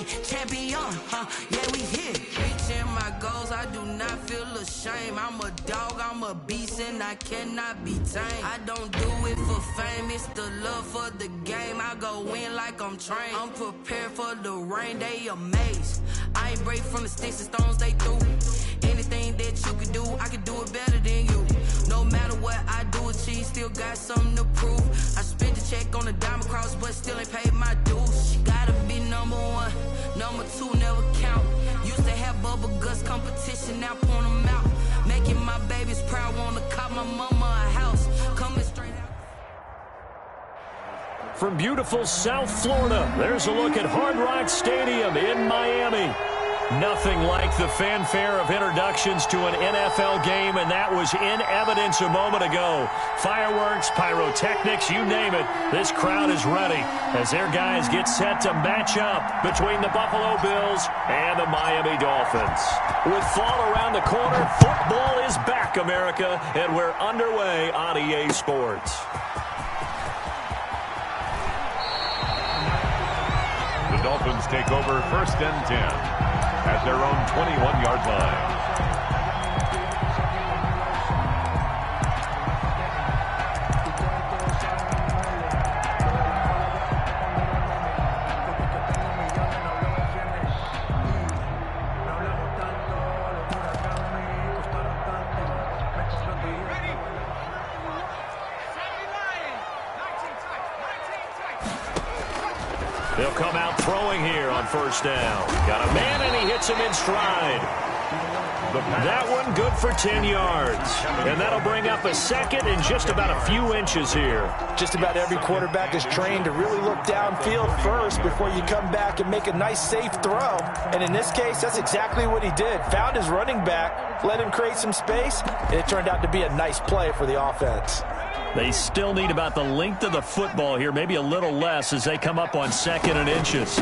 champion, yeah, we here. Reaching my goals, I do not feel ashamed. I'm a dog, I'm a beast, and I cannot be tamed. I don't do it for fame, it's the love for the game. I go in like I'm trained. I'm prepared for the rain, they amazed. I ain't break from the sticks and stones they threw. Anything that you could do, I could do it better than you. No matter what I do, achieve, still got something to prove. I spent the check on the diamond cross, but still ain't paid my dues. She gotta be number one, number two never count. Used to have bubble guts competition, now point them out. Making my babies proud, wanna cop my mama a house. Coming straight out. From beautiful South Florida, there's a look at Hard Rock Stadium in Miami. Nothing like the fanfare of introductions to an NFL game, and that was in evidence a moment ago. Fireworks, pyrotechnics, you name it. This crowd is ready as their guys get set to match up between the Buffalo Bills and the Miami Dolphins. With fall around the corner, football is back, America, and we're underway on EA Sports. The Dolphins take over 1st and 10. At their own 21-yard line. They'll come out throwing here on 1st down. Got a man, and he hits him in stride. That one good for 10 yards. And that'll bring up a second and just about a few inches here. Just about every quarterback is trained to really look downfield first before you come back and make a nice, safe throw. And in this case, that's exactly what he did. Found his running back, let him create some space, and it turned out to be a nice play for the offense. They still need about the length of the football here, maybe a little less as they come up on 2nd and inches.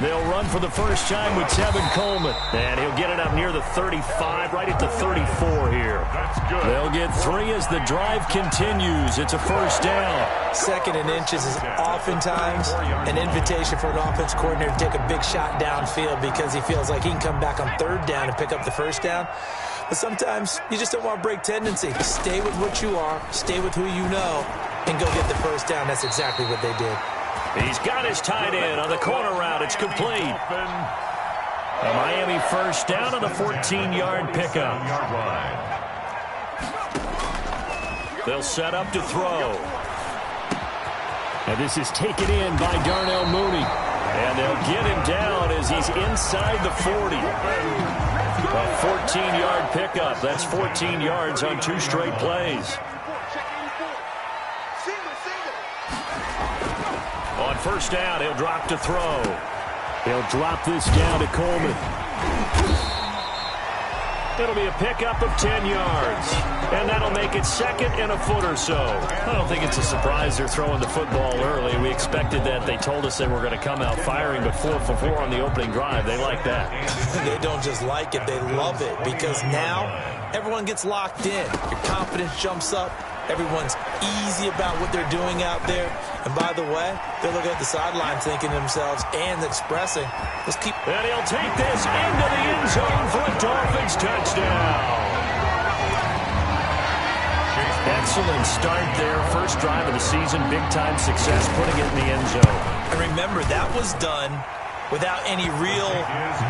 They'll run for the first time with Tevin Coleman. And he'll get it up near the 35, right at the 34 here. That's good. They'll get 3 as the drive continues. It's a 1st down. 2nd and inches is oftentimes an invitation for an offense coordinator to take a big shot downfield because he feels like he can come back on 3rd down and pick up the 1st down. But sometimes you just don't want to break tendency. Stay with what you are, stay with who you know, and go get the 1st down. That's exactly what they did. He's got his tight end on the corner route. It's complete. A Miami 1st down on the 14-yard pickup. They'll set up to throw. And this is taken in by Darnell Mooney. And they'll get him down as he's inside the 40. A 14-yard pickup. That's 14 yards on 2 straight plays. On 1st down, he'll drop to throw. He'll drop this down to Coleman. It'll be a pickup of 10 yards. And that'll make it 2nd and a foot or so. I don't think it's a surprise they're throwing the football early. We expected that. They told us they were going to come out firing, but 4 for 4 on the opening drive. They like that. They don't just like it, they love it, because now everyone gets locked in. Your confidence jumps up. Everyone's easy about what they're doing out there. And by the way, they're looking at the sideline thinking to themselves and expressing, let's keep... And he'll take this into the end zone for a Dolphins touchdown. Excellent start there. First drive of the season. Big-time success putting it in the end zone. And remember, that was done without any real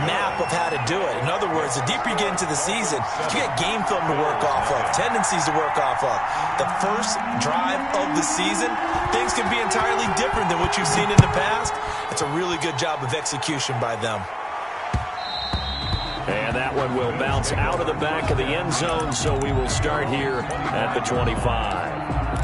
map of how to do it. In other words, the deeper you get into the season, you get game film to work off of, tendencies to work off of. The first drive of the season, things can be entirely different than what you've seen in the past. It's a really good job of execution by them. And that one will bounce out of the back of the end zone, so we will start here at the 25.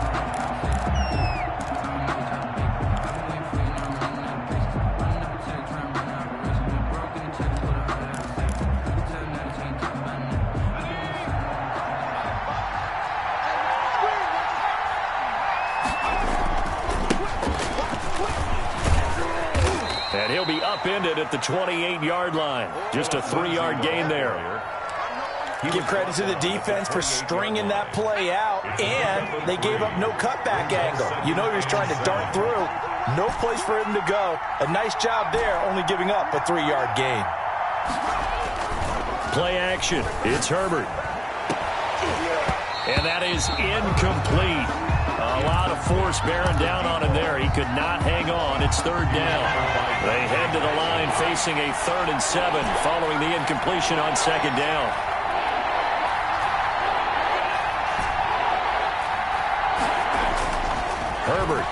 And he'll be upended at the 28-yard line. Just a 3-yard gain there. Give credit to the defense for stringing that play out, and they gave up no cutback angle. You know you're trying to dart through. No place for him to go. A nice job there, only giving up a 3-yard gain. Play action. It's Herbert. And that is incomplete. A lot of force bearing down on him there. He could not hang on. It's 3rd down. They head to the line facing a 3rd and 7 following the incompletion on 2nd down. Herbert.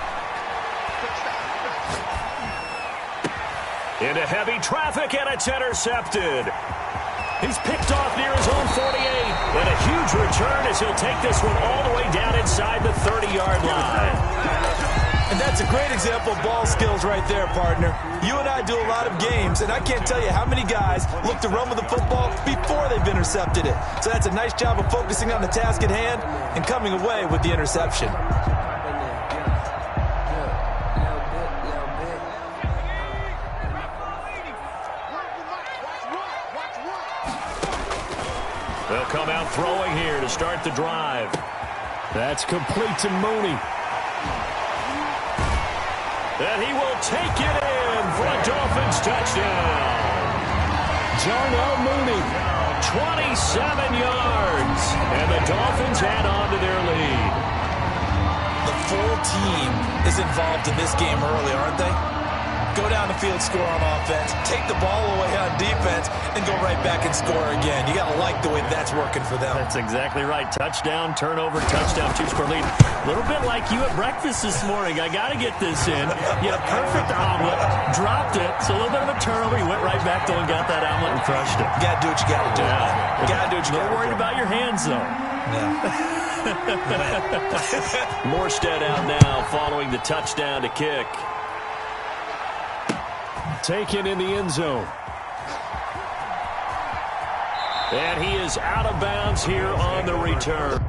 Into heavy traffic, and it's intercepted. He's picked off near his own 48. And a huge return as he'll take this one all the way down inside the 30-yard line. And that's a great example of ball skills right there, partner. You and I do a lot of games, and I can't tell you how many guys look to run with the football before they've intercepted it. So that's a nice job of focusing on the task at hand and coming away with the interception. They'll come out throwing here to start the drive. That's complete to Mooney. And he will take it in for a Dolphins touchdown. Jarnell Mooney, 27 yards. And the Dolphins add on to their lead. The full team is involved in this game early, aren't they? Go down the field, score on offense, take the ball away on defense, and go right back and score again. You got to like the way that's working for them. That's exactly right. Touchdown, turnover, touchdown, 2-score lead. A little bit like you at breakfast this morning. I got to get this in. You had a perfect omelet, dropped it, so a little bit of a turnover. You went right back to and got that omelet and crushed it. You got to do what you got to do. Yeah. You got to do what you got to do. Not worried about your hands, though. Yeah. Morstead out now following the touchdown to kick. Taken in the end zone. And he is out of bounds here on the return.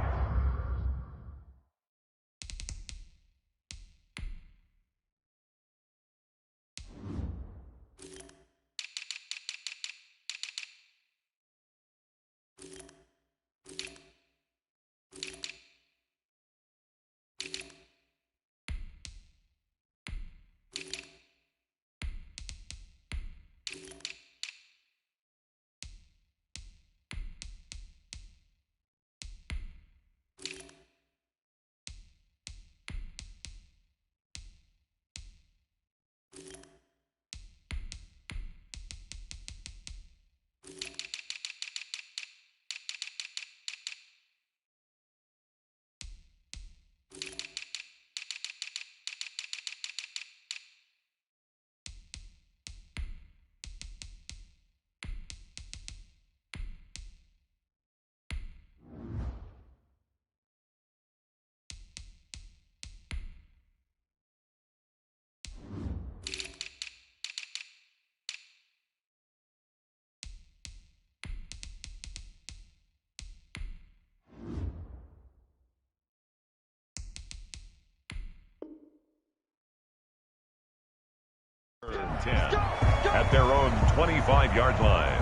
And 10 at their own 25-yard line.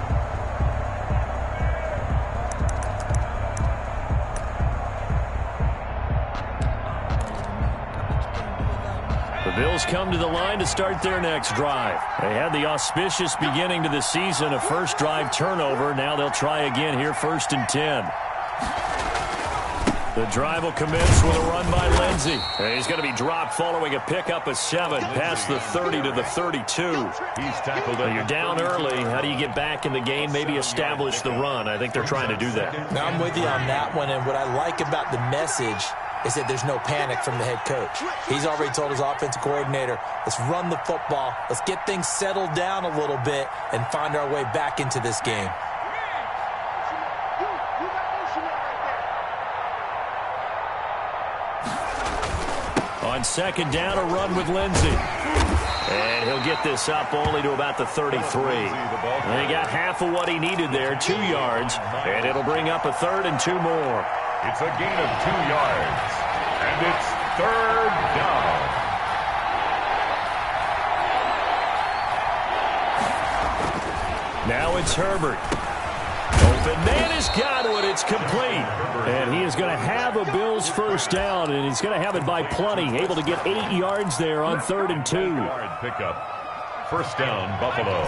The Bills come to the line to start their next drive. They had the auspicious beginning to the season, a first drive turnover. Now they'll try again here, 1st and 10. The drive will commence with a run by Lindsey. And he's going to be dropped following a pickup of 7 past the 30 to the 32. He's tackled. You're down early. How do you get back in the game? Maybe establish the run. I think they're trying to do that. Now, I'm with you on that one, and what I like about the message is that there's no panic from the head coach. He's already told his offensive coordinator, let's run the football, let's get things settled down a little bit and find our way back into this game. On 2nd down, a run with Lindsey. And he'll get this up only to about the 33. And he got half of what he needed there, 2 yards. And it'll bring up a 3rd and 2 more. It's a gain of 2 yards. And it's 3rd down. Now it's Herbert. A open. Man has got it. It's complete. And he is going to have a Bills first down, and he's going to have it by plenty. Able to get 8 yards there on 3rd and 2. Pickup. First down, Buffalo.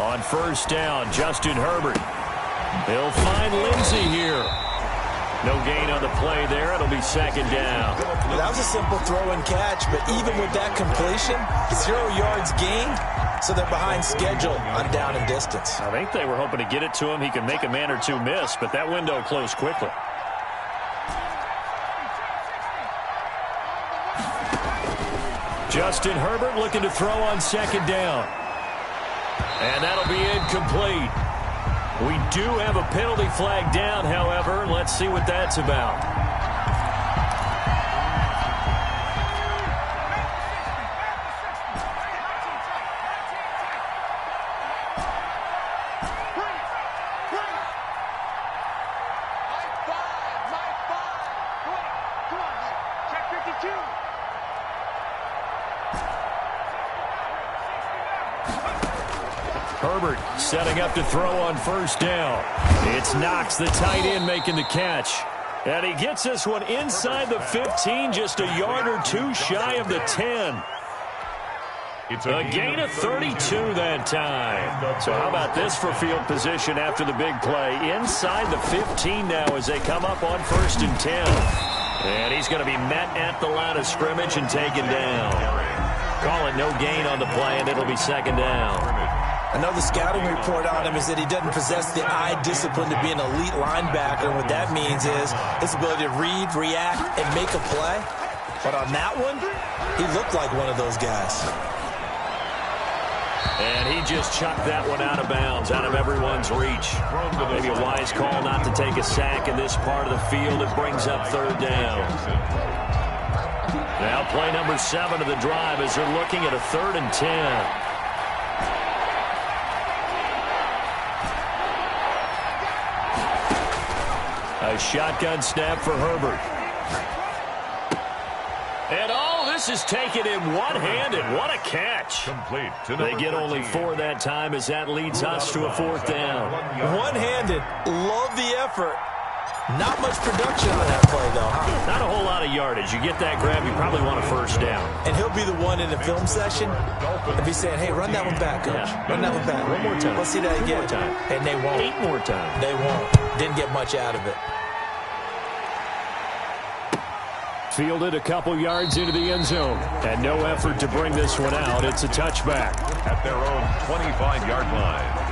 On first down, Justin Herbert. They'll find Lindsey here. No gain on the play there. It'll be 2nd down. That was a simple throw and catch, but even with that completion, 0 yards gained, so they're behind schedule on down and distance. I think they were hoping to get it to him. He could make a man or two miss, but that window closed quickly. Justin Herbert looking to throw on 2nd down. And that'll be incomplete. We do have a penalty flag down, however. Let's see what that's about. Herbert setting up to throw on first down. It's Knox, the tight end, making the catch. And he gets this one inside the 15, just a yard or two shy of the 10. It's a gain of 32 that time. So how about this for field position after the big play? Inside the 15 now as they come up on 1st and 10. And he's going to be met at the line of scrimmage and taken down. Call it no gain on the play, and it'll be 2nd down. I know the scouting report on him is that he doesn't possess the eye discipline to be an elite linebacker. And what that means is his ability to read, react, and make a play. But on that one, he looked like one of those guys. And he just chucked that one out of bounds, out of everyone's reach. Maybe a wise call not to take a sack in this part of the field. It brings up 3rd down. Now play number 7 of the drive as they're looking at a 3rd and 10. A shotgun snap for Herbert. And all this is taken in one-handed. What a catch. Complete. They get only 4 that time as that leads us to a 4th down. One-handed. Love the effort. Not much production on that play, though, huh? Not a whole lot of yardage. You get that grab, you probably want a 1st down. And he'll be the one in the film session and be saying, hey, run that one back, coach. Yeah. Run that one back. One more time. Let's see that again. 2 more time. And they won't. 8 more times. They won't. Didn't get much out of it. Fielded a couple yards into the end zone. And no effort to bring this one out. It's a touchback. At their own 25-yard line.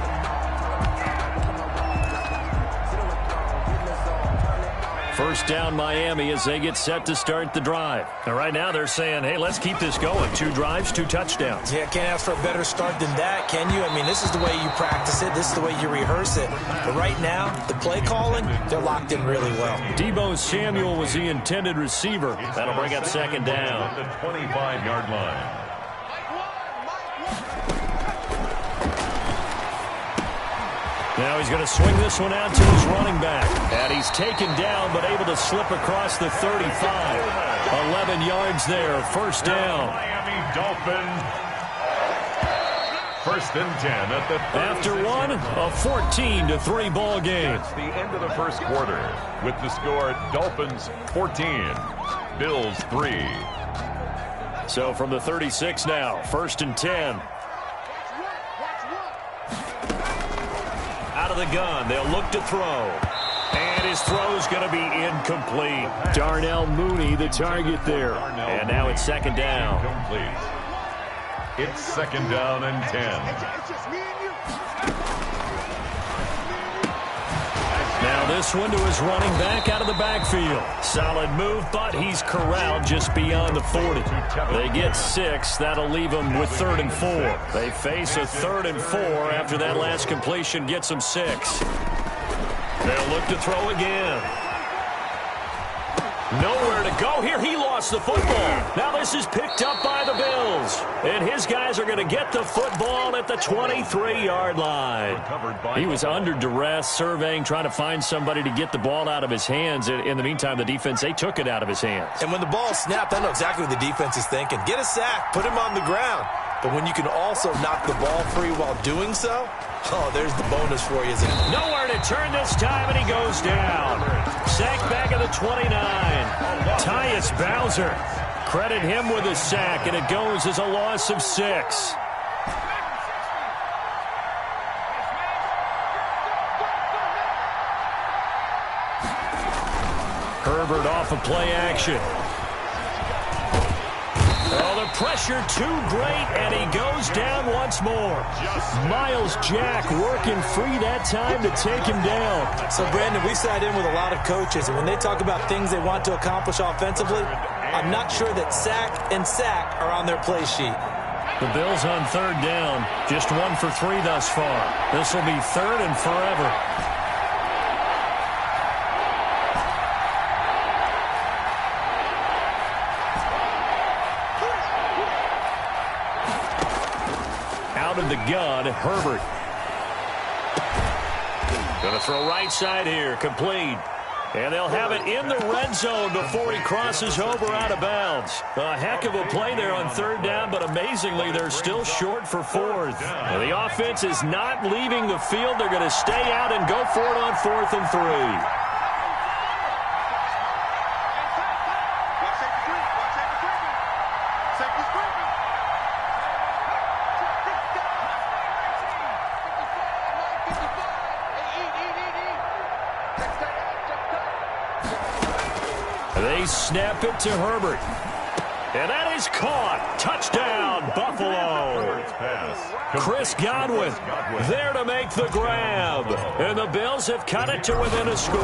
First down Miami as they get set to start the drive. And right now they're saying, hey, let's keep this going. 2 drives, 2 touchdowns. Yeah, can't ask for a better start than that, can you? I mean, this is the way you practice it. This is the way you rehearse it. But right now, the play calling, they're locked in really well. Deebo Samuel was the intended receiver. That'll bring up 2nd down. The 25-yard line. Now he's going to swing this one out to his running back. And he's taken down but able to slip across the 35. 11 yards there. 1st down. Miami Dolphins. 1st and 10 at the 36. After one, a 14-3 ball game. It's the end of the first quarter with the score Dolphins 14, Bills 3. So from the 36 now, 1st and 10. Out of the gun, they'll look to throw. And his throw's going to be incomplete. Darnell Mooney, the target there. And now it's 2nd down. Complete. It's 2nd down and 10. Now this one to his running back out of the backfield. Solid move, but he's corralled just beyond the 40. They get 6. That'll leave them with 3rd and 4. They face a 3rd and 4 after that last completion gets them 6. They'll look to throw again. Nowhere to go here. He lost the football. Now this is picked up by the Bills. And his guys are going to get the football at the 23-yard line. He was under duress, surveying, trying to find somebody to get the ball out of his hands. In the meantime, the defense, they took it out of his hands. And when the ball snapped, I know exactly what the defense is thinking. Get a sack. Put him on the ground. But when you can also knock the ball free while doing so, oh, there's the bonus for you. Nowhere to turn this time, and he goes down. Sack back at the 29. Tyus Bowser. Credit him with a sack, and it goes as a loss of 6. Herbert off of play action. Oh, the pressure too great, and he goes down once more. Miles Jack working free that time to take him down. So, Brandon, we sat in with a lot of coaches, and when they talk about things they want to accomplish offensively, I'm not sure that sack and sack are on their play sheet. The Bills on third down. Just 1 for 3 thus far. This will be third and forever. Out of the gun, Herbert. Going to throw right side here, complete. And they'll have it in the red zone before he crosses over out of bounds. A heck of a play there on third down, but amazingly, they're still short for fourth. And the offense is not leaving the field. They're going to stay out and go for it on 4th and 3. They snap it to Herbert. And that is caught. Touchdown, Buffalo. Chris Godwin there to make the grab. And the Bills have cut it to within a score.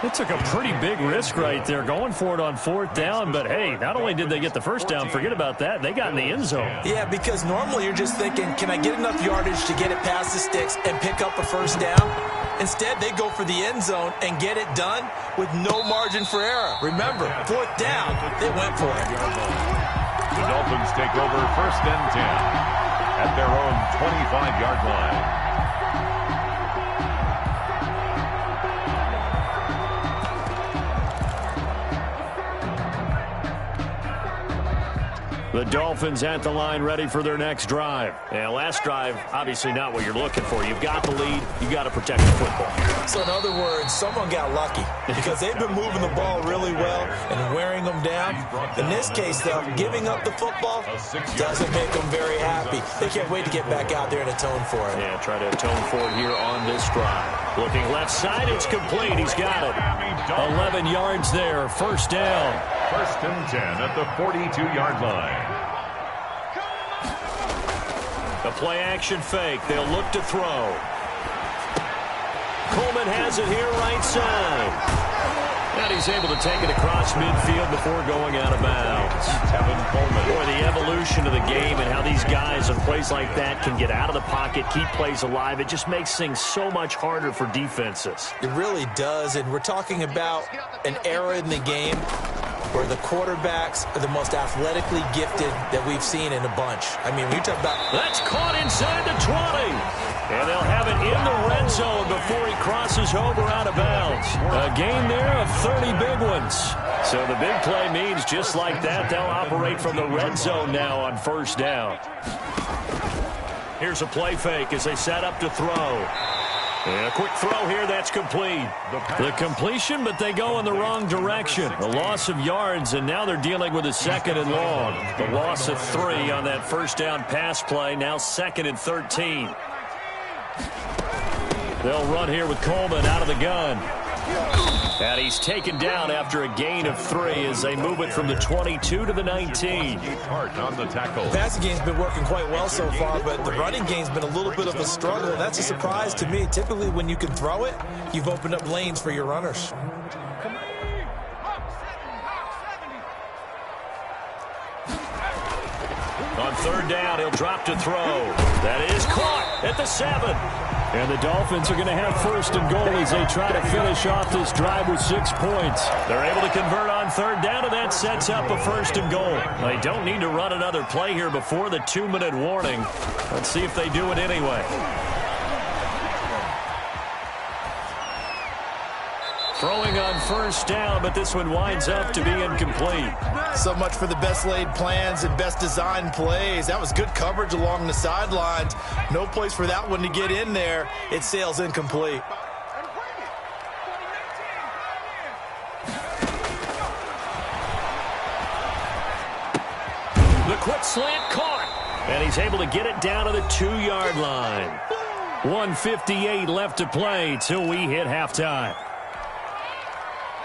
It took a pretty big risk right there going for it on 4th down. But, hey, not only did they get the first down, forget about that, they got in the end zone. Yeah, because normally you're just thinking, can I get enough yardage to get it past the sticks and pick up a first down? Instead, they go for the end zone and get it done with no margin for error. Remember, 4th down, they went for it. The Dolphins take over 1st and 10 at their own 25-yard line. The Dolphins at the line ready for their next drive. And last drive, obviously not what you're looking for. You've got the lead. You've got to protect the football. So in other words, someone got lucky because they've been moving the ball really well and wearing them down. In this case, though, giving up the football doesn't make them very happy. They can't wait to get back out there and atone for it. Yeah, try to atone for it here on this drive. Looking left side, it's complete. He's got it. 11 yards there, 1st down. 1st and 10 at the 42-yard line. A play-action fake. They'll look to throw. Coleman has it here right side. And he's able to take it across midfield before going out of bounds. Boy, the evolution of the game and how these guys on plays like that can get out of the pocket, keep plays alive, it just makes things so much harder for defenses. It really does, and we're talking about an era in the game where the quarterbacks are the most athletically gifted that we've seen in a bunch. I mean, when you talk about... That's caught inside the 20. And they'll have it in the red zone before he crosses over out of bounds. A gain there of 30 big ones. So the big play means just like that, they'll operate from the red zone now on 1st down. Here's a play fake as they set up to throw. And a quick throw here, that's complete. The completion, but they go in the wrong direction. A loss of yards, and now they're dealing with a 2nd and long. The loss of 3 on that 1st down pass play, now 2nd and 13. They'll run here with Coleman out of the gun. And he's taken down after a gain of 3 as they move it from the 22 to the 19. The passing game's been working quite well so far, but the running game's been a little bit of a struggle. That's a surprise to me. Typically, when you can throw it, you've opened up lanes for your runners. On 3rd down, he'll drop to throw. That is caught at the 7. And the Dolphins are going to have 1st and goal as they try to finish off this drive with 6 points. They're able to convert on 3rd down, and that sets up a 1st and goal. They don't need to run another play here before the 2-minute warning. Let's see if they do it anyway. Throwing on 1st down, but this one winds up to be incomplete. So much for the best laid plans and best designed plays. That was good coverage along the sidelines. No place for that one to get in there. It sails incomplete. The quick slant caught, and he's able to get it down to the 2-yard line. 1:58 left to play till we hit halftime.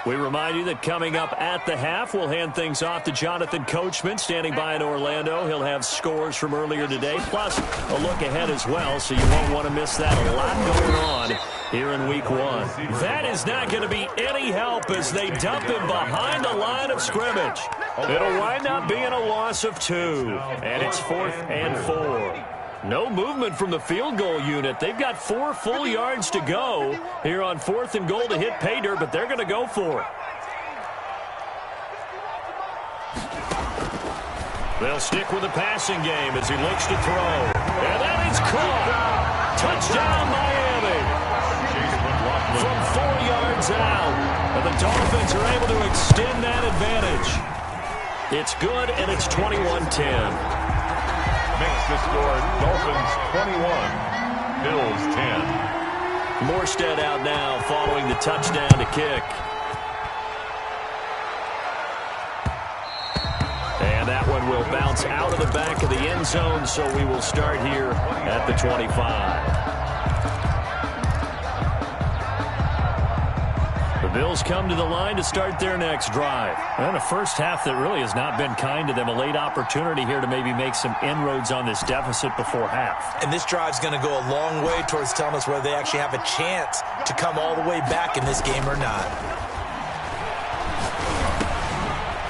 We remind you that coming up at the half, we'll hand things off to Jonathan Coachman standing by in Orlando. He'll have scores from earlier today, plus a look ahead as well, so you won't want to miss that. A lot going on here in Week 1. That is not going to be any help as they dump him behind the line of scrimmage. It'll wind up being a loss of 2, and it's 4th and 4. No movement from the field goal unit. They've got 4 full yards to go here on 4th and goal to hit pay dirt, but they're going to go for it. They'll stick with the passing game as he looks to throw. And that is caught. Touchdown, Miami. From 4 yards out. And the Dolphins are able to extend that advantage. It's good, and it's 21-10. Makes the score Dolphins 21, Bills 10. Morstead out now following the touchdown to kick. And that one will bounce out of the back of the end zone, so we will start here at the 25. The Bills come to the line to start their next drive. And a first half that really has not been kind to them. A late opportunity here to maybe make some inroads on this deficit before half. And this drive's going to go a long way towards telling us whether they actually have a chance to come all the way back in this game or not.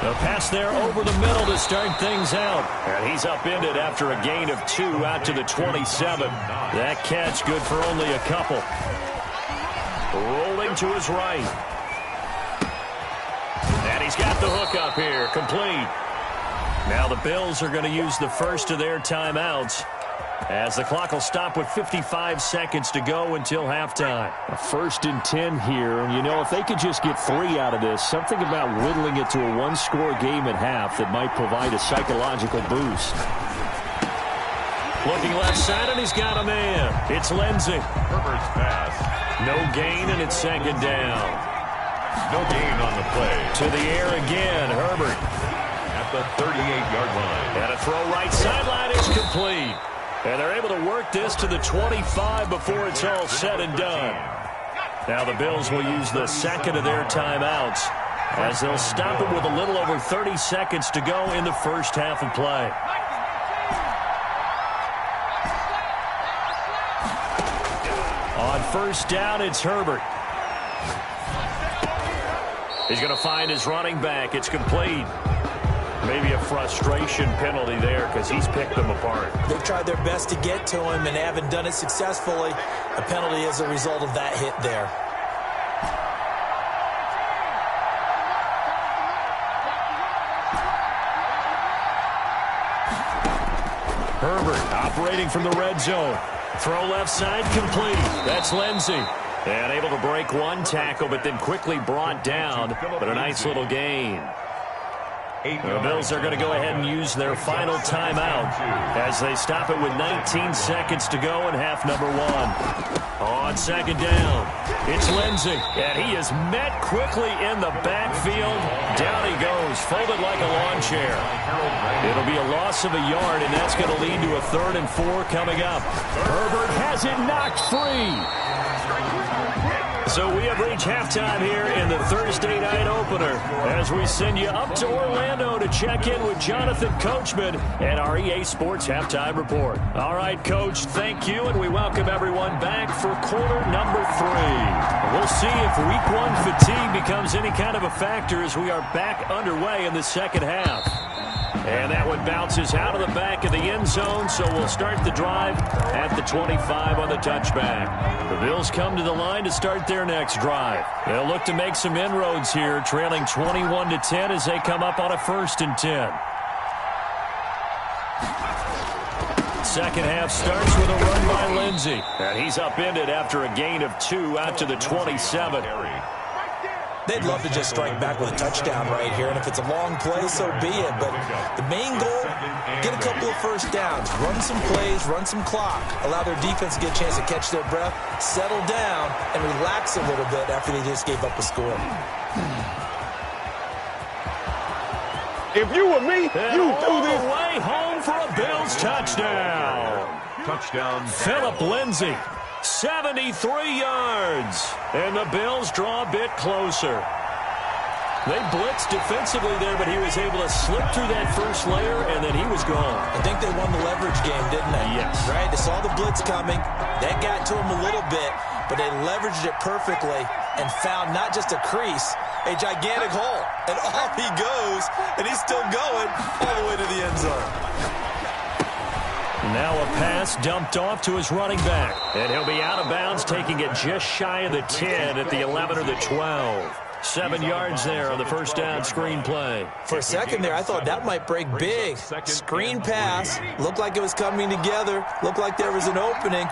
The pass there over the middle to start things out. And he's upended after a gain of 2 out to the 27. That catch good for only a couple. Rolling to his right. And he's got the hook up here, complete. Now the Bills are going to use the first of their timeouts as the clock will stop with 55 seconds to go until halftime. A 1st and 10 here, and you know, if they could just get 3 out of this, something about whittling it to a 1-score game at half that might provide a psychological boost. Looking left side, and he's got a man. It's Lindsey. Herbert's pass. No gain, and it's 2nd down. No gain on the play. To the air again, Herbert. At the 38-yard line. And a throw right sideline is complete. And they're able to work this to the 25 before it's all said and done. Now the Bills will use the second of their timeouts as they'll stop it with a little over 30 seconds to go in the first half of play. On 1st down, it's Herbert. He's going to find his running back. It's complete. Maybe a frustration penalty there because he's picked them apart. They've tried their best to get to him and haven't done it successfully. A penalty as a result of that hit there. Herbert operating from the red zone. Throw left side complete. That's Lindsey. And able to break one tackle, but then quickly brought down. But a nice little gain. The Bills are going to go ahead and use their final timeout as they stop it with 19 seconds to go in half number 1. On 2nd down, it's Lindsey, and he is met quickly in the backfield. Down he goes, folded like a lawn chair. It'll be a loss of a yard, and that's going to lead to a 3rd and 4 coming up. Herbert has it knocked free. So we have reached halftime here in the Thursday night opener as we send you up to Orlando to check in with Jonathan Coachman and our EA Sports Halftime Report. All right, Coach, thank you, and we welcome everyone back for quarter number 3. We'll see if Week 1 fatigue becomes any kind of a factor as we are back underway in the second half. And that one bounces out of the back of the end zone, so we'll start the drive at the 25 on the touchback. The Bills come to the line to start their next drive. They'll look to make some inroads here, trailing 21-10 as they come up on a 1st and 10. Second half starts with a run by Lindsey. And he's upended after a gain of 2 out to the 27. They'd love to just strike back with a touchdown right here, and if it's a long play, so be it. But the main goal, get a couple of first downs, run some plays, run some clock, allow their defense to get a chance to catch their breath, settle down, and relax a little bit after they just gave up a score. If you were me, you do this. Way home for a Bills touchdown. Touchdown. Phillip Lindsay, 73 yards. And the Bills draw a bit closer. They blitzed defensively there, but he was able to slip through that first layer, and then he was gone. I think they won the leverage game, didn't they? Yes. Right? They saw the blitz coming. That got to them a little bit, but they leveraged it perfectly and found not just a crease, a gigantic hole. And off he goes, and he's still going all the way to the end zone. Now a pass dumped off to his running back. And he'll be out of bounds, taking it just shy of the 10 at the 11 or the 12. 7 yards there on the first down screen play. For a second there, I thought that might break big. Screen pass. Looked like it was coming together. Looked like there was an opening.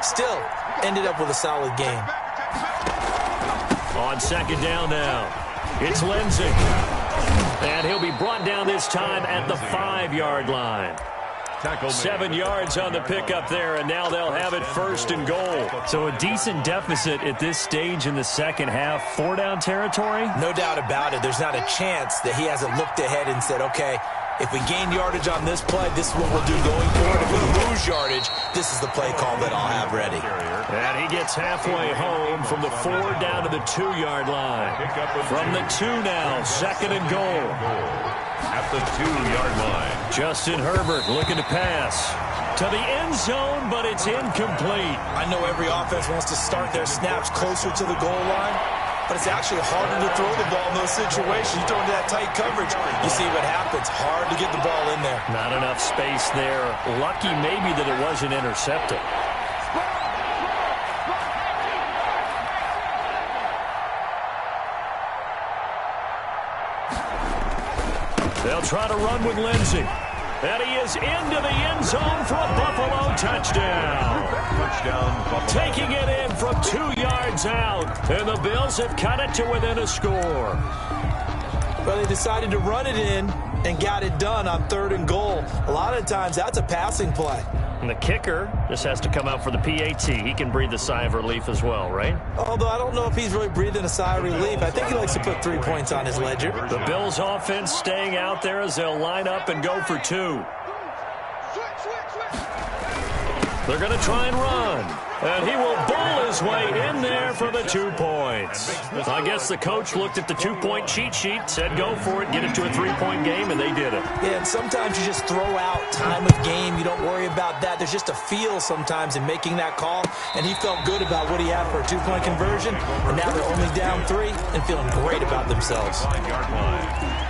Still, ended up with a solid game. On second down now, it's Lindsay. And he'll be brought down this time at the 5-yard line. 7 yards on the pickup there, and now they'll have it first and goal. So a decent deficit at this stage in the second half. 4-down territory? No doubt about it. There's not a chance that he hasn't looked ahead and said, okay, if we gain yardage on this play, this is what we'll do going forward. If we lose yardage, this is the play call that I'll have ready. And he gets halfway home from the 4 down to the 2-yard line. From the 2 now, second and goal. At the 2-yard line. Justin Herbert looking to pass to the end zone, but it's incomplete. I know every offense wants to start their snaps closer to the goal line, but it's actually harder to throw the ball in those situations. You throw into that tight coverage, you see what happens. Hard to get the ball in there. Not enough space there. Lucky maybe that it wasn't intercepted. They'll try to run with Lindsay. And he is into the end zone for a Buffalo touchdown. Touchdown. Taking it in from 2 yards out. And the Bills have cut it to within a score. Well, they decided to run it in and got it done on 3rd and goal. A lot of times that's a passing play. And the kicker just has to come out for the PAT. He can breathe a sigh of relief as well, right? Although I don't know if he's really breathing a sigh of relief. I think he likes to put 3 points on his ledger. The Bills offense staying out there as they'll line up and go for 2. They're going to try and run. And he will bowl his way in there for the 2 points. I guess the coach looked at the 2-point cheat sheet, said go for it, get it to a 3-point game, and they did it. Yeah, and sometimes you just throw out time of game. You don't worry about that. There's just a feel sometimes in making that call, and he felt good about what he had for a 2-point conversion, and now they're only down 3 and feeling great about themselves. 9-yard line.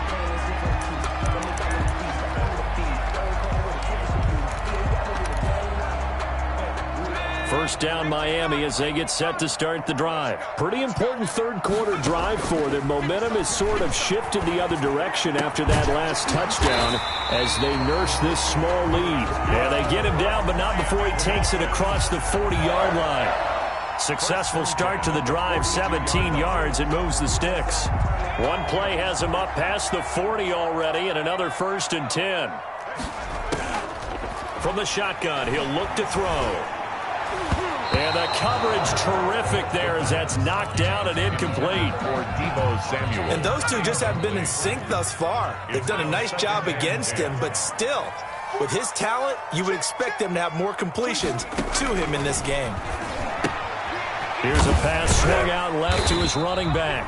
First down Miami as they get set to start the drive. Pretty important third-quarter drive for them. Momentum has sort of shifted the other direction after that last touchdown as they nurse this small lead. Yeah, they get him down, but not before he takes it across the 40-yard line. Successful start to the drive, 17 yards. It moves the sticks. One play has him up past the 40 already, and another 1st and 10. From the shotgun, he'll look to throw. And the coverage terrific there as that's knocked down and incomplete. For Deebo Samuel. And those two just haven't been in sync thus far. They've done a nice job against him, but still, with his talent, you would expect them to have more completions to him in this game. Here's a pass swung out left to his running back.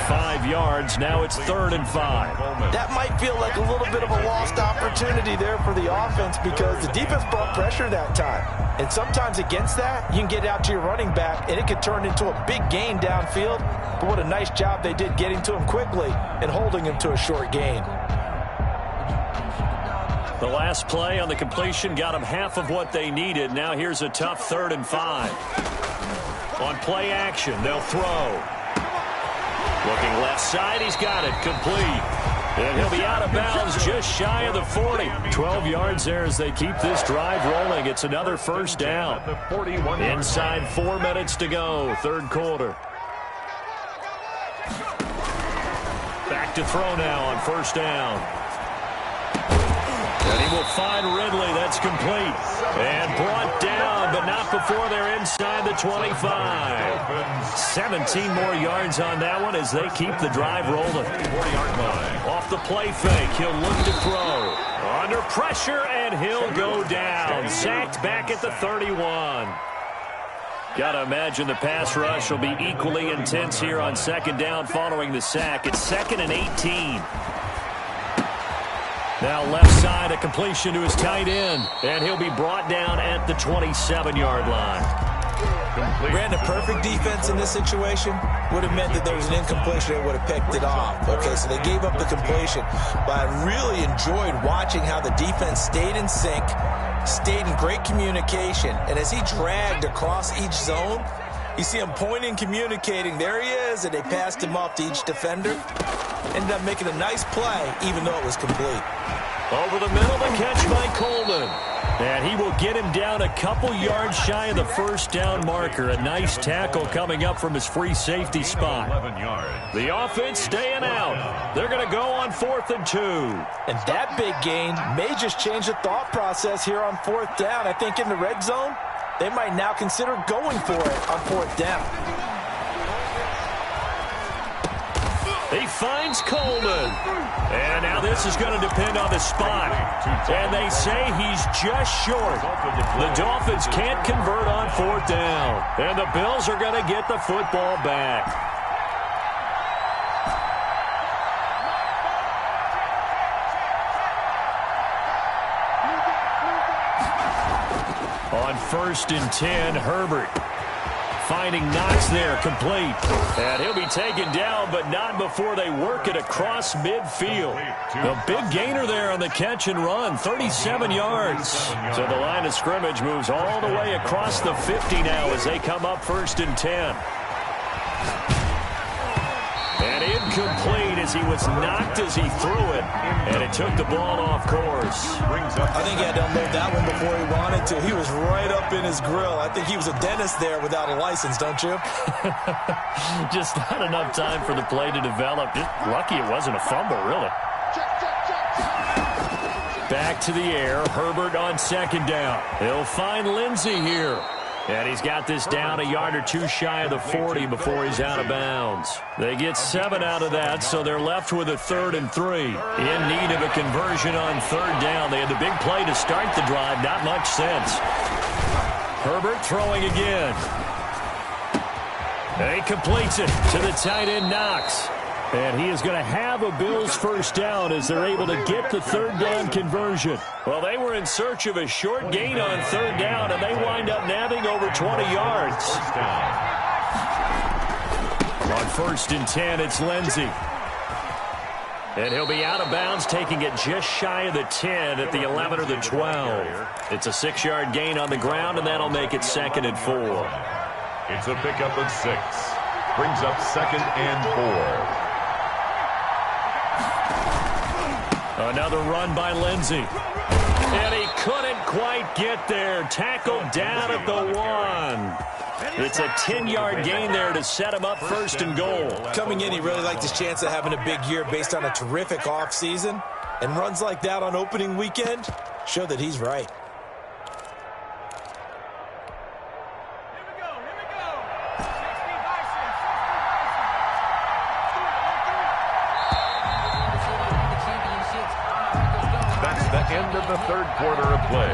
5 yards. Now it's 3rd and 5. That might feel like a little bit of a lost opportunity there for the offense because the defense brought pressure that time. And sometimes against that, you can get out to your running back, and it could turn into a big gain downfield. But what a nice job they did getting to him quickly and holding him to a short gain. The last play on the completion got them half of what they needed. Now here's a tough 3rd and 5. On play action, they'll throw. Looking left side, he's got it, complete. And he'll be out of bounds just shy of the 40. 12 yards there as they keep this drive rolling. It's another 1st down. Inside 4 minutes to go, 3rd quarter. to throw now on first down. And he will find Ridley. That's complete. And brought down, but not before they're inside the 25. 17 more yards on that one as they keep the drive rolling. 40-yard line. Off the play fake, he'll look to throw. Under pressure, and he'll go down. Sacked back at the 31. Got to imagine the pass rush will be equally intense here on second down following the sack. It's 2nd and 18. Now left side, a completion to his tight end. And he'll be brought down at the 27-yard line. Ran a perfect defense in this situation. Would have meant that there was an incompletion that would have picked it off. Okay, so they gave up the completion. But I really enjoyed watching how the defense stayed in sync, stayed in great communication. And as he dragged across each zone, you see him pointing, communicating. There he is, and they passed him off to each defender. Ended up making a nice play, even though it was complete. Over the middle, the catch by Coleman. And he will get him down a couple yards shy of the first down marker. A nice tackle coming up from his free safety spot. 11 yards. The offense staying out. They're going to go on 4th and 2. And that big gain may just change the thought process here on 4th down. I think in the red zone, they might now consider going for it on 4th down. He finds Coleman. And now this is going to depend on the spot. And they say he's just short. The Dolphins can't convert on 4th down. And the Bills are going to get the football back. On 1st and 10, Herbert. Finding Knox there, complete. And he'll be taken down, but not before they work it across midfield. A big gainer there on the catch and run, 37 yards. So the line of scrimmage moves all the way across the 50 now as they come up 1st and 10. And incomplete as he was knocked as he threw it. And it took the ball off course. I think he had to unload that one before he wanted to. He was right up in his grill. I think he was a dentist there without a license, don't you? Just not enough time for the play to develop. Just lucky it wasn't a fumble, really. Back to the air. Herbert on 2nd down. He'll find Lindsey here. And he's got this down a yard or two shy of the 40 before he's out of bounds. They get 7 out of that, so they're left with a 3rd and 3. In need of a conversion on 3rd down. They had the big play to start the drive. Not much sense. Herbert throwing again. And he completes it to the tight end, Knox. And he is going to have a Bills first down as they're able to get the 3rd down conversion. Well, they were in search of a short gain on 3rd down, and they wind up nabbing over 20 yards. On 1st and 10, it's Lindsey. And he'll be out of bounds, taking it just shy of the 10 at the 11 or the 12. It's a 6-yard gain on the ground, and that'll make it 2nd and 4. It's a pickup of 6. Brings up 2nd and 4. Another run by Lindsey. And he couldn't quite get there. Tackled down at the 1. It's a 10-yard gain there to set him up 1st and goal. Coming in, he really liked his chance of having a big year based on a terrific offseason. And runs like that on opening weekend show that he's right. End of the 3rd quarter of play.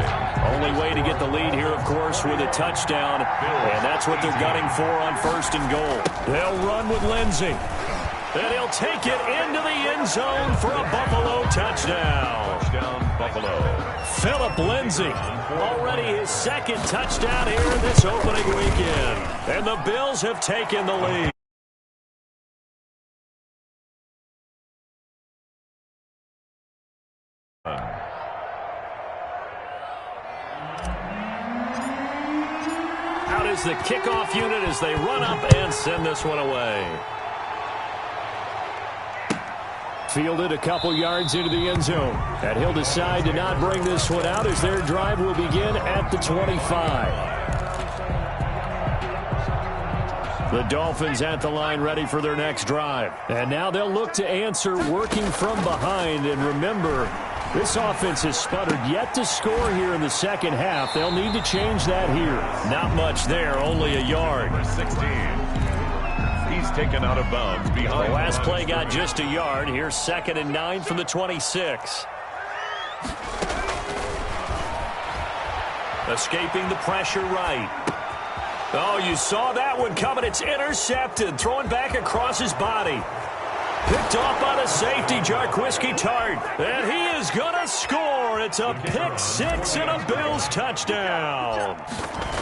Only way to get the lead here, of course, with a touchdown. And that's what they're gunning for on 1st and goal. They'll run with Lindsey. And he'll take it into the end zone for a Buffalo touchdown. Touchdown, Buffalo. Philip Lindsey, already his 2nd touchdown here this opening weekend. And the Bills have taken the lead. Out is the kickoff unit as they run up and send this one away. Fielded a couple yards into the end zone. And he'll decide to not bring this one out as their drive will begin at the 25. The Dolphins at the line ready for their next drive. And now they'll look to answer working from behind. And remember, this offense has sputtered yet to score here in the second half. They'll need to change that here. Not much there, only a yard. Number 16. He's taken out of bounds behind. The last play got just a yard. Here's 2nd and 9 from the 26. Escaping the pressure right. Oh, you saw that one coming. It's intercepted. Throwing back across his body. Picked off by the safety, Jarquiski Tart. And he is going to score. It's a pick six and a Bills touchdown.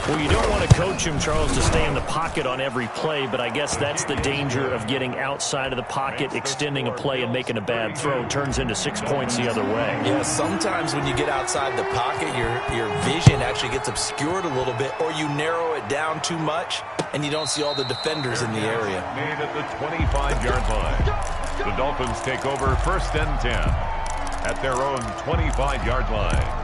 Well, you don't want to coach him, Charles, to stay in the pocket on every play, but I guess that's the danger of getting outside of the pocket, extending a play, and making a bad throw. Turns into 6 points the other way. Yeah, sometimes when you get outside the pocket, your vision actually gets obscured a little bit, or you narrow it down too much, and you don't see all the defenders in the area. Made at the 25-yard line. The Dolphins take over 1st and 10 at their own 25-yard line.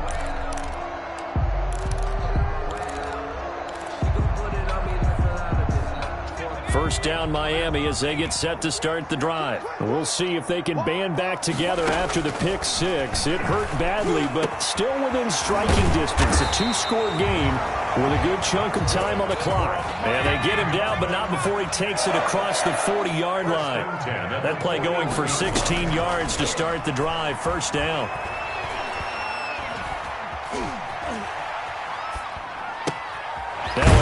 First down, Miami, as they get set to start the drive. We'll see if they can band back together after the pick six. It hurt badly, but still within striking distance. A 2-score game with a good chunk of time on the clock. And they get him down, but not before he takes it across the 40-yard line. That play going for 16 yards to start the drive. 1st down.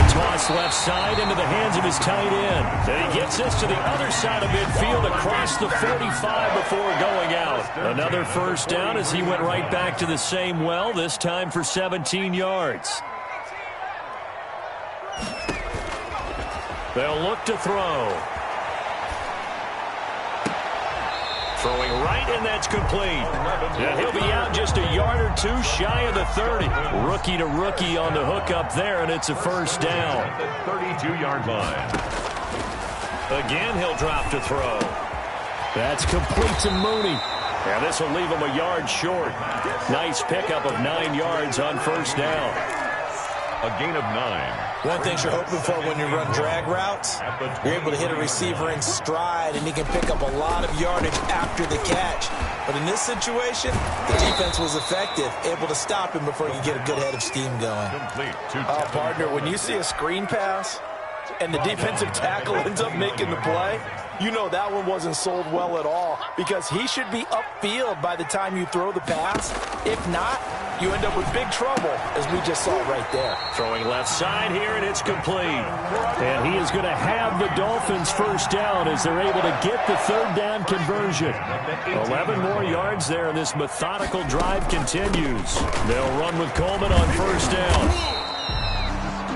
Toss left side into the hands of his tight end. And he gets this to the other side of midfield across the 45 before going out. Another 1st down as he went right back to the same well, this time for 17 yards. They'll look to throw. Throwing right, and that's complete. Yeah, he'll be out just a yard or two shy of the 30. Rookie to rookie on the hook up there, and it's a 1st down. At the 32-yard line. Again, he'll drop to throw. That's complete to Mooney. Yeah, this will leave him a yard short. Nice pickup of 9 yards on 1st down. A gain of 9. One thing you're hoping for when you run drag routes, you're able to hit a receiver in stride, and he can pick up a lot of yardage after the catch. But in this situation, the defense was effective, able to stop him before you get a good head of steam going. Complete. Partner, when you see a screen pass and the defensive tackle ends up making the play, you know that one wasn't sold well at all, because he should be upfield by the time you throw the pass. If not, you end up with big trouble, as we just saw right there. Throwing left side here, and it's complete. And he is going to have the Dolphins 1st down as they're able to get the 3rd down conversion. 11 more yards there, and this methodical drive continues. They'll run with Coleman on 1st down.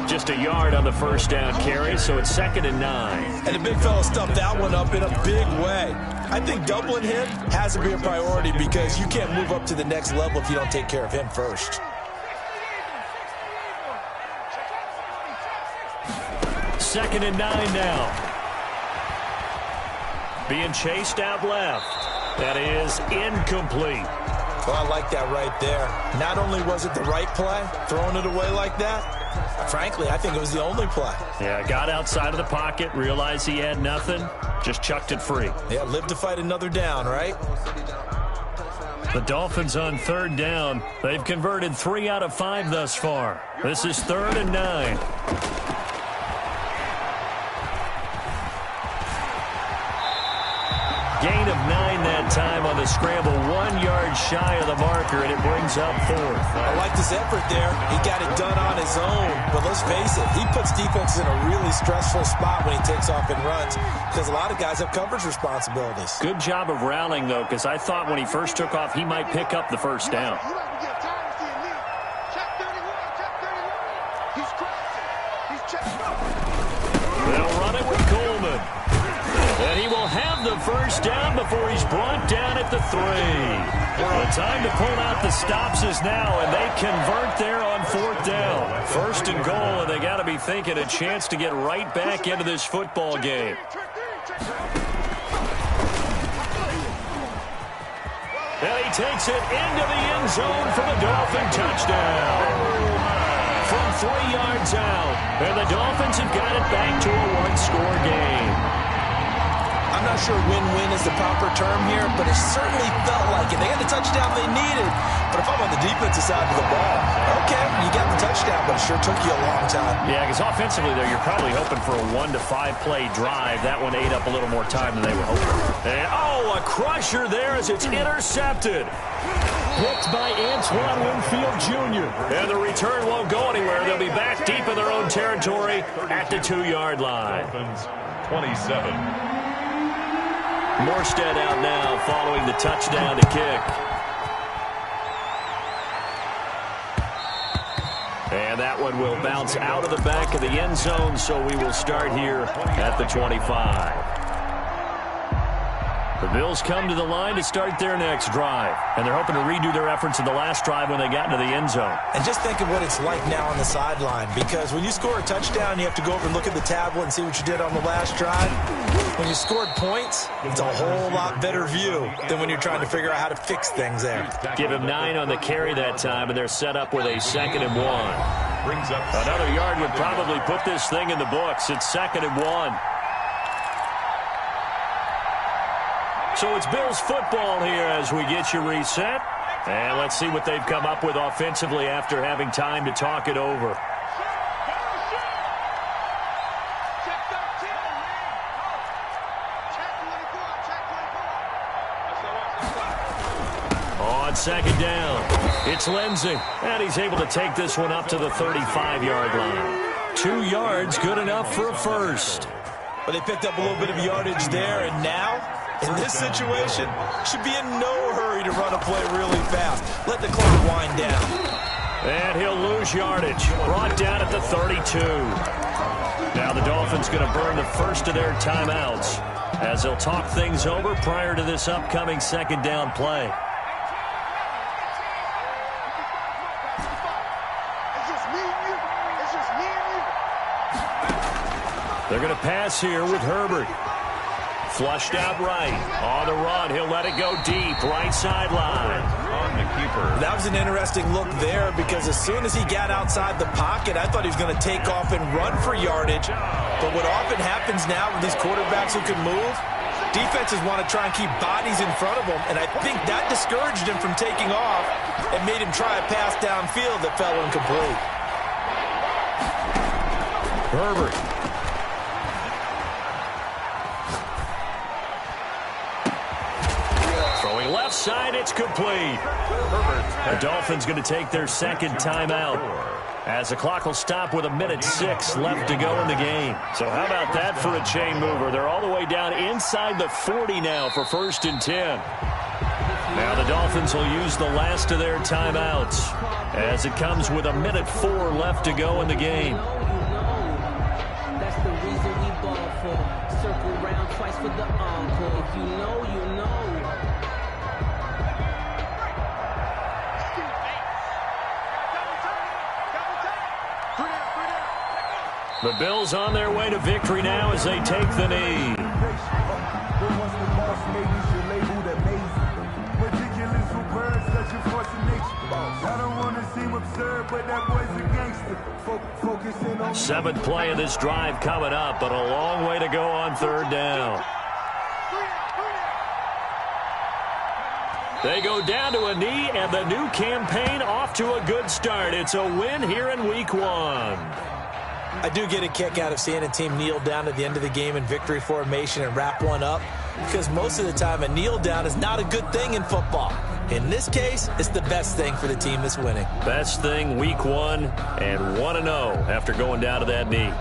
Just a yard on the 1st down carry, so it's 2nd and 9. And the big fella stuffed that one up in a big way. I think doubling him has to be a priority, because you can't move up to the next level if you don't take care of him first. 2nd and 9 now. Being chased out left. That is incomplete. Well, I like that right there. Not only was it the right play, throwing it away like that, frankly, I think it was the only play. Yeah, got outside of the pocket, realized he had nothing, just chucked it free. Yeah, live to fight another down, right? The Dolphins on 3rd down. They've converted 3 out of 5 thus far. This is 3rd and 9. Gain of 9 that time on the scramble. 1 yard shy of the marker, and it brings up 4th. I like this effort there. He got it done on his own. But let's face it, he puts defenses in a really stressful spot when he takes off and runs, because a lot of guys have coverage responsibilities. Good job of rallying, though, because I thought when he first took off, he might pick up the 1st down. They'll run it with Coleman. And he will have the 1st down before he's brought down at the 3. The time to pull out the stops is now, and they convert there on 4th down. 1st and goal, and they got to be thinking a chance to get right back into this football game. And he takes it into the end zone for the Dolphin touchdown. from 3 yards out. And the Dolphins have got it back to a one-score game. I'm not sure win-win is the proper term here, but it certainly felt like it. They got the touchdown they needed, but if I'm on the defensive side of the ball, okay, you got the touchdown, but it sure took you a long time. Yeah, because offensively, though, you're probably hoping for a 1 to 5 play drive. That one ate up a little more time than they were hoping. And, oh, a crusher there as it's intercepted. Picked by Antoine Winfield Jr. And the return won't go anywhere. They'll be back deep in their own territory at the 2-yard line. 27. Morstead out now following the touchdown to kick. And that one will bounce out of the back of the end zone, so we will start here at the 25. The Bills come to the line to start their next drive, and they're hoping to redo their efforts in the last drive when they got into the end zone. And just think of what it's like now on the sideline, because when you score a touchdown, you have to go over and look at the tablet and see what you did on the last drive. When you scored points, it's a whole lot better view than when you're trying to figure out how to fix things there. Give him 9 on the carry that time, and they're set up with a 2nd and 1. Another yard would probably put this thing in the books. It's 2nd and 1. So it's Bills football here as we get you reset. And let's see what they've come up with offensively after having time to talk it over. On 2nd down, it's Lindsey. And he's able to take this one up to the 35-yard line. 2 yards, good enough for a first. But they picked up a little bit of yardage there, and now, in this situation, should be in no hurry to run a play really fast. Let the clock wind down. And he'll lose yardage. Brought down at the 32. Now the Dolphins going to burn the first of their timeouts as they'll talk things over prior to this upcoming 2nd down play. They're going to pass here with Herbert. Flushed out right. On the run, he'll let it go deep. Right sideline. On the keeper. That was an interesting look there because as soon as he got outside the pocket, I thought he was going to take off and run for yardage. But what often happens now with these quarterbacks who can move, defenses want to try and keep bodies in front of them, and I think that discouraged him from taking off and made him try a pass downfield that fell incomplete. Herbert. Throwing left side, it's complete. The Dolphins going to take their 2nd timeout as the clock will stop with 1:06 left to go in the game. So how about that for a chain mover? They're all the way down inside the 40 now for 1st and 10. Now the Dolphins will use the last of their timeouts as it comes with 1:04 left to go in the game. That's the reason we ball for. Circle round twice for the encore. If you know, you know. The Bills on their way to victory now as they take the knee. Seventh play of this drive coming up, but a long way to go on 3rd down. They go down to a knee, and the new campaign off to a good start. It's a win here in Week 1. I do get a kick out of seeing a team kneel down at the end of the game in victory formation and wrap one up, because most of the time a kneel down is not a good thing in football. In this case, it's the best thing for the team that's winning. Best thing Week 1 and 1-0 after going down to that knee.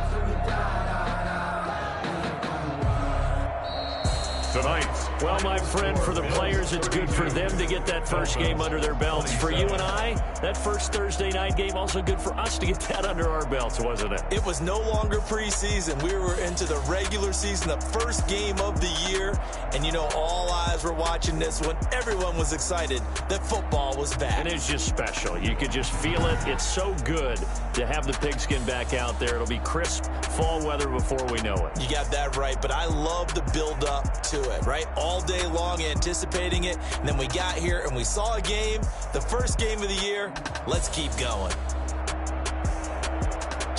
Tonight. Well, my friend, for the players, it's good for them to get that first game under their belts. For you and I, that first Thursday night game, also good for us to get that under our belts, wasn't it? It was no longer preseason. We were into the regular season, the first game of the year. And, you know, all eyes were watching this one. Everyone was excited that football was back. And it's just special. You could just feel it. It's so good to have the pigskin back out there. It'll be crisp fall weather before we know it. You got that right, but I love the build-up to it, right? All day long anticipating it, and then we got here and we saw a game, the first game of the year. Let's keep going.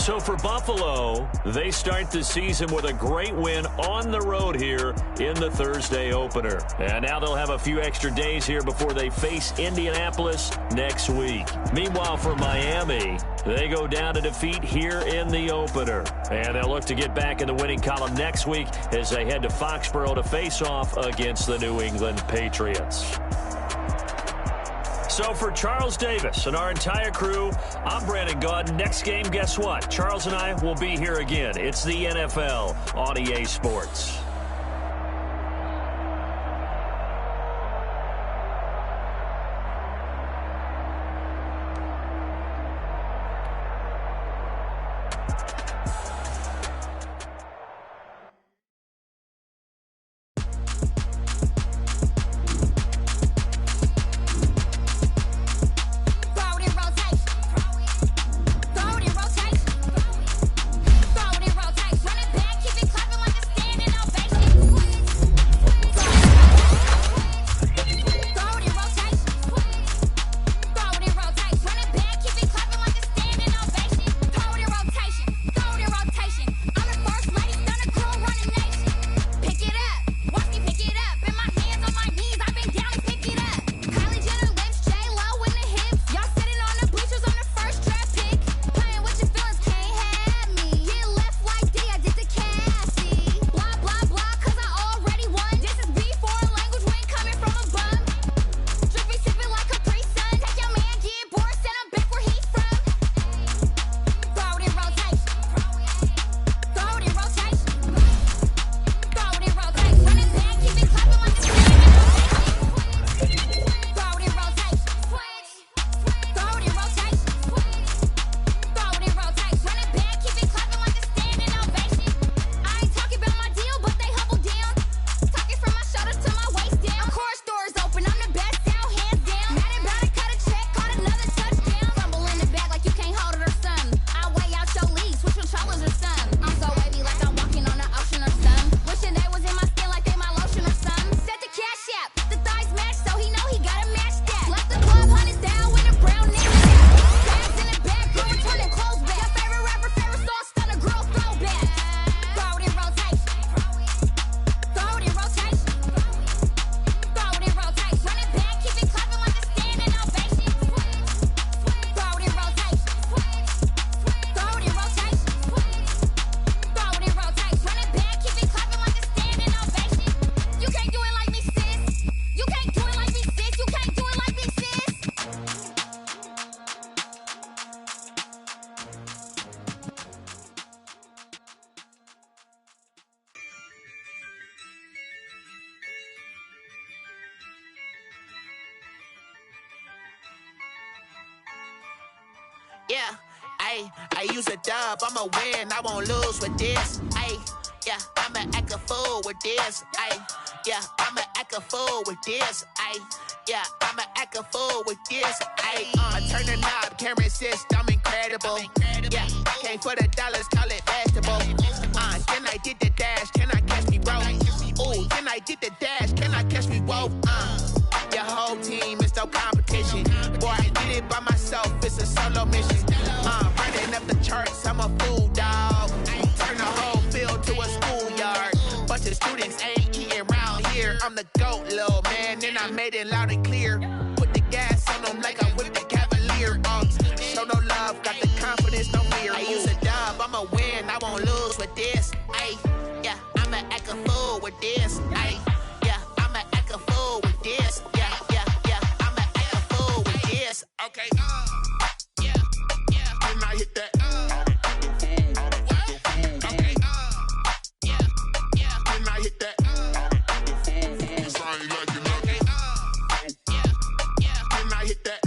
So for Buffalo, they start the season with a great win on the road here in the Thursday opener. And now they'll have a few extra days here before they face Indianapolis next week. Meanwhile, for Miami, they go down to defeat here in the opener. And they'll look to get back in the winning column next week as they head to Foxborough to face off against the New England Patriots. So for Charles Davis and our entire crew, I'm Brandon Gaudin. Next game, guess what? Charles and I will be here again. It's the NFL on EA Sports. Yeah, I use a dub, I'ma win, I won't lose with this. Yeah, I'ma act a fool with this. Yeah, I'ma act a fool with this. Yeah, I'ma act a fool with this. I turn the knob, can't resist, I'm incredible. Yeah, came for the dollars, call it vegetable. Then I did the dash, can I catch me, bro? Ooh, then I did the dash, can I catch me, whoa? Your whole team is no competition. Boy, I did it by myself, it's a solo mission. Running up the charts, I'm a fool, dog. Turn the whole field to a schoolyard. Bunch of students ain't eating around here. I'm the GOAT, little man, and I made it loud and clear. Put the gas on them like I'm with the Cavalier. Show no love, got the confidence, no fear. I use a dub, I'ma win, I won't lose with this. Yeah, I'ma act a fool with this. Yeah, I'ma act a fool with this. Yeah, I'ma act a fool with this. Okay, yeah, when I hit that. Okay, yeah, when I hit that. When I hit that.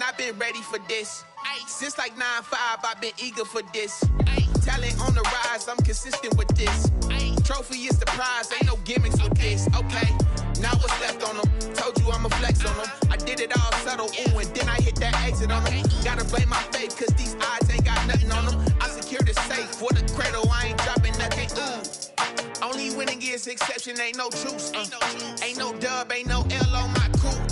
I've been ready for this. Since like 9-5, I've been eager for this. Talent on the rise, I'm consistent with this. Trophy is the prize, ain't no gimmicks with this. Okay, now what's left on them? Told you I'ma flex on them. I did it all subtle, ooh, and then I hit that exit on them. Gotta blame my faith, cause these odds ain't got nothing on them. I secured the safe for the cradle, I ain't dropping nothing, ooh. Only winning is exception, ain't no truce. Ain't no dub, ain't no L on my coupe.